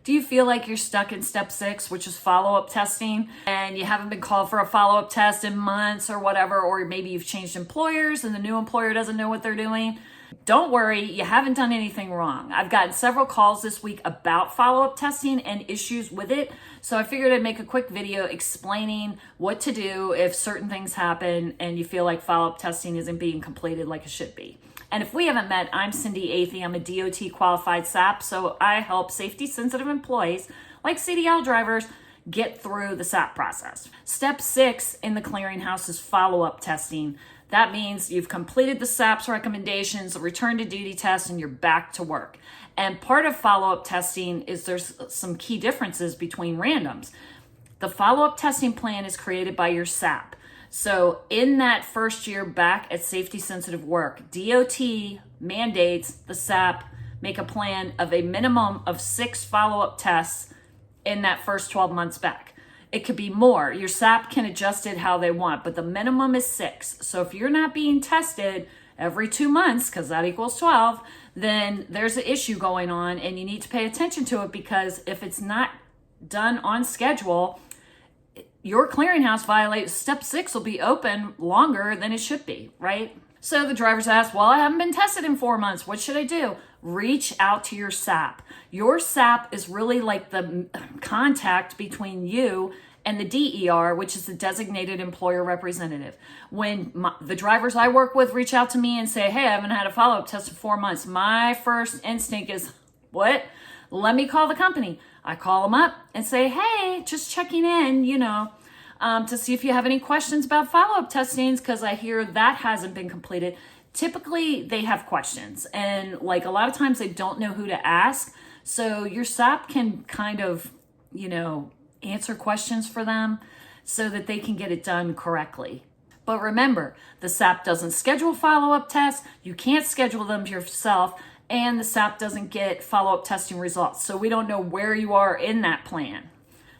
Do you feel like you're stuck in step 6, which is follow-up testing, and you haven't been called for a follow-up test in months or whatever, or maybe you've changed employers and the new employer doesn't know what they're doing? Don't worry, you haven't done anything wrong. I've gotten several calls this week about follow-up testing and issues with it, so I figured I'd make a quick video explaining what to do if certain things happen and you feel like follow-up testing isn't being completed like it should be. And if we haven't met, I'm Cindy Athey. I'm a DOT qualified SAP, so I help safety-sensitive employees like CDL drivers get through the SAP process. Step 6 in the clearinghouse is follow-up testing. That means you've completed the SAP's recommendations, the return to duty test, and you're back to work. And part of follow-up testing is there's some key differences between randoms. The follow-up testing plan is created by your SAP. So in that first year back at safety sensitive work, DOT mandates the SAP make a plan of a minimum of 6 follow-up tests in that first 12 months back. It could be more. Your SAP can adjust it how they want, but the minimum is 6. So if you're not being tested every 2 months, because that equals 12, then there's an issue going on and you need to pay attention to it, because if it's not done on schedule, your clearinghouse violates step 6 will be open longer than it should be, right? So the drivers ask, well, I haven't been tested in 4 months. What should I do? Reach out to your SAP. Your SAP is really like the contact between you and the DER, which is the designated employer representative. When the drivers I work with reach out to me and say, hey, I haven't had a follow-up test in 4 months, my first instinct is, what? Let me call the company. I call them up and say, hey, just checking in, to see if you have any questions about follow-up testings, because I hear that hasn't been completed. Typically, they have questions, and like a lot of times they don't know who to ask. So your SAP can kind of, answer questions for them so that they can get it done correctly. But remember, the SAP doesn't schedule follow-up tests. You can't schedule them yourself. And the SAP doesn't get follow-up testing results. So we don't know where you are in that plan.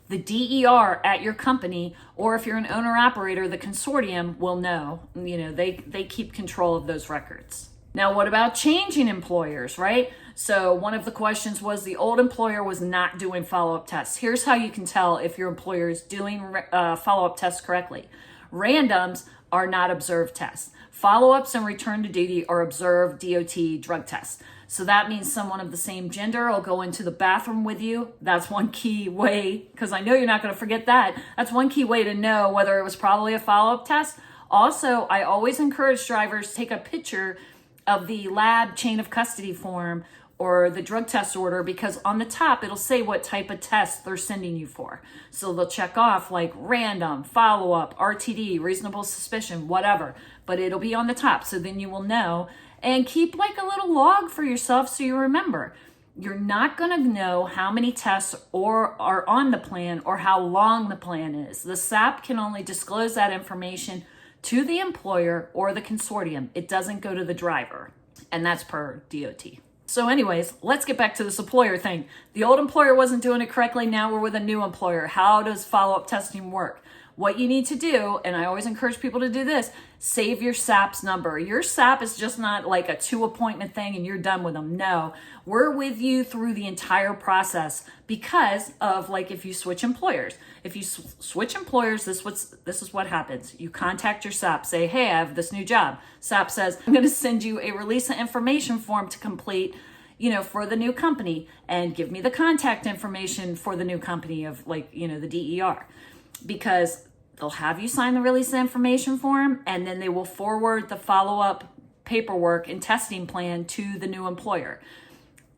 The DER at your company, or if you're an owner-operator, the consortium will know. They keep control of those records. Now, what about changing employers, right? So one of the questions was the old employer was not doing follow-up tests. Here's how you can tell if your employer is doing follow-up tests correctly. Randoms are not observed tests. Follow-ups and return to duty are observed DOT drug tests. So that means someone of the same gender will go into the bathroom with you. That's one key way, because I know you're not going to forget that. That's one key way to know whether it was probably a follow-up test. Also, I always encourage drivers to take a picture of the lab chain of custody form or the drug test order, because on the top, it'll say what type of test they're sending you for. So they'll check off like random, follow-up, RTD, reasonable suspicion, whatever, but it'll be on the top. So then you will know, and keep like a little log for yourself so you remember. You're not going to know how many tests are on the plan or how long the plan is. The SAP can only disclose that information to the employer or the consortium. It doesn't go to the driver, and that's per DOT. So anyways, let's get back to this employer thing. The old employer wasn't doing it correctly. Now we're with a new employer. How does follow-up testing work? What you need to do, and I always encourage people to do this, save your SAP's number. Your SAP is just not like a 2-appointment thing and you're done with them. No, we're with you through the entire process because of like if you switch employers. If you switch employers, this is what happens. You contact your SAP, say, hey, I have this new job. SAP says, I'm going to send you a release of information form to complete, for the new company, and give me the contact information for the new company of like, the DER. Because they'll have you sign the release of information form, and then they will forward the follow-up paperwork and testing plan to the new employer.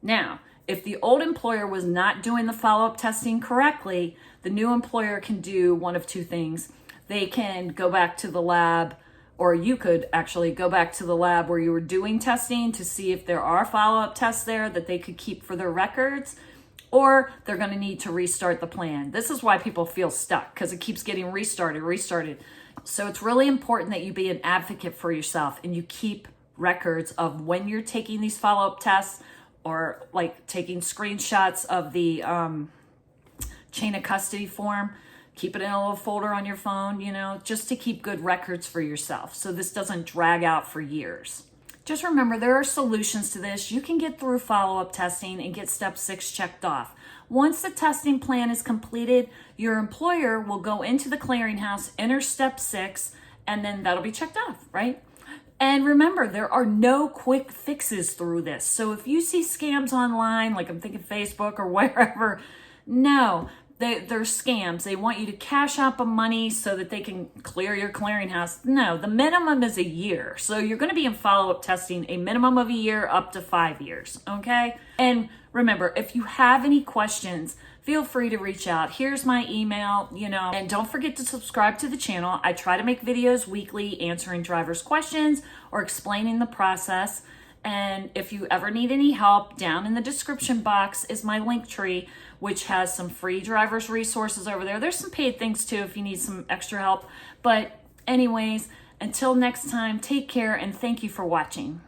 Now, if the old employer was not doing the follow-up testing correctly, the new employer can do one of two things. They can go back to the lab, or you could actually go back to the lab where you were doing testing to see if there are follow-up tests there that they could keep for their records, or they're going to need to restart the plan. This is why people feel stuck, because it keeps getting restarted. So it's really important that you be an advocate for yourself and you keep records of when you're taking these follow-up tests, or like taking screenshots of the chain of custody form. Keep it in a little folder on your phone, just to keep good records for yourself so this doesn't drag out for years. Just remember, there are solutions to this. You can get through follow-up testing and get step 6 checked off. Once the testing plan is completed, your employer will go into the clearinghouse, enter step 6, and then that'll be checked off, right? And remember, there are no quick fixes through this. So if you see scams online, like I'm thinking Facebook or wherever, no, they're scams. They want you to cash out the money so that they can clear your clearinghouse. No, the minimum is a year. So you're going to be in follow-up testing a minimum of a year up to 5 years, okay? And remember, if you have any questions, feel free to reach out. Here's my email, and don't forget to subscribe to the channel. I try to make videos weekly answering drivers' questions or explaining the process. And if you ever need any help, down in the description box is my link tree, which has some free drivers resources over there. There's some paid things too if you need some extra help. But anyways, until next time, take care and thank you for watching.